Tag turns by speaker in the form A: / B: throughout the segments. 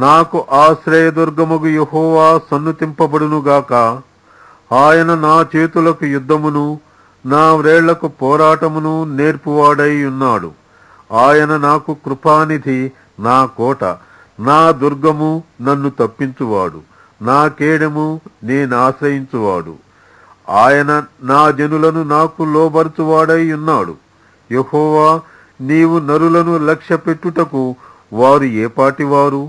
A: నాకు ఆశ్రయదుర్గముగు యెహోవా సన్నుతింపబడునుగాక. ఆయన నా చేతులకు యుద్ధమును, నా వ్రేళ్లకు పోరాటమును నేర్పువాడై ఉన్నాడు. ఆయన నాకు కృపానిధి, నా కోట, నా దుర్గము, నన్ను తప్పించువాడు, నా కేడెము, నేనాశ్రయించువాడు. ఆయన నా జనులను నాకు లోబరచువాడై ఉన్నాడు. యెహోవా, నీవు నరులను లక్ష్యపెట్టుటకు వారు ఏపాటివారు?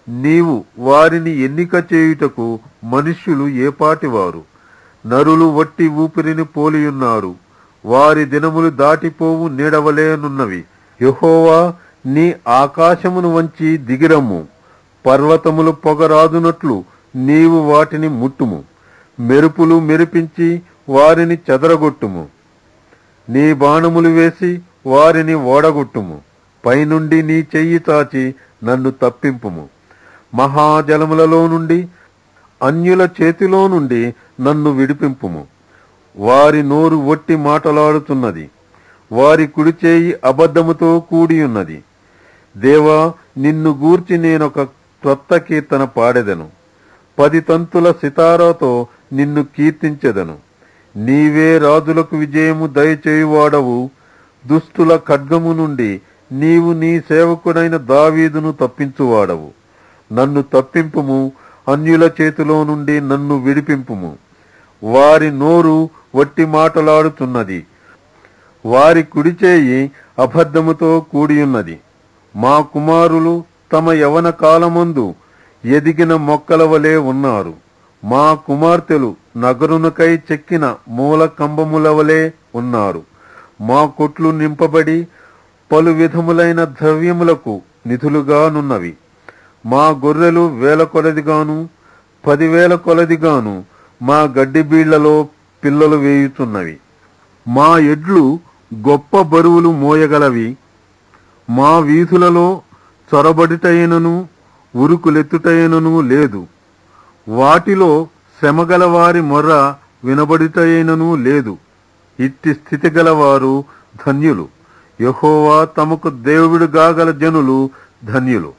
A: నీవు వారిని ఎన్నిక చేయుటకు మనుష్యులు ఏపాటివారు? నరులు వట్టి ఊపిరిని పోలియున్నారు, వారి దినములు దాటిపోవు నీడవలేనున్నవి. యెహోవా, నీ ఆకాశమును వంచి దిగిరమ్ము. పర్వతములు పొగరాదునట్లు నీవు వాటిని ముట్టుము. మెరుపులు మెరిపించి వారిని చెదరగొట్టుము. నీ బాణములు వేసి వారిని ఓడగొట్టుము. పైనుండి నీ చెయ్యి చాచి నన్ను తప్పింపుము. మహాజలములలో నుండి, అన్యుల చేతిలో నుండి నన్ను విడిపింపుము. వారి నోరు ఒట్టి మాటలాడుతున్నది, వారి కుడిచేయి అబద్ధముతో కూడియున్నది. దేవా, నిన్ను గూర్చి నేనొక క్రొత్త కీర్తన పాడెదను. 10 తంతుల సితారాతో నిన్ను కీర్తించెదను. నీవే రాజులకు విజయము దయచేయువాడవు. దుష్టుల ఖడ్గము నుండి నీవు నీ సేవకుడైన దావీదును తప్పించువాడవు. నన్ను తప్పింపుము, అన్యుల చేతిలో నుండి నన్ను విడిపింపుము. వారి నోరు వట్టి మాటలాడుతున్నది, వారి కుడిచేయి అబద్ధముతో కూడియున్నది. మా కుమారులు తమ యవన కాలమందు ఎదిగిన మొక్కల వలె ఉన్నారు. మా కుమార్తెలు నగరునకై చెక్కిన మూల కంబముల వలె ఉన్నారు. మా కొట్లు నింపబడి పలు విధములైన ద్రవ్యములకు నిధులుగానున్నవి. మా గొర్రెలు 1000 కొలదిగాను 10,000 కొలదిగాను మా గడ్డి బీళ్లలో పిల్లలు వేయుచున్నవి. మా ఎడ్లు గొప్ప బరువులు మోయగలవి. మా వీధులలో చొరబడుటైనను ఉరుకులెత్తుటైనను లేదు. వాటిలో శ్రమగల వారి మొర్ర వినబడుటైనను లేదు. ఇట్టి స్థితి గలవారు ధన్యులు. యెహోవా తమకు దేవుడుగాగల జనులు ధన్యులు.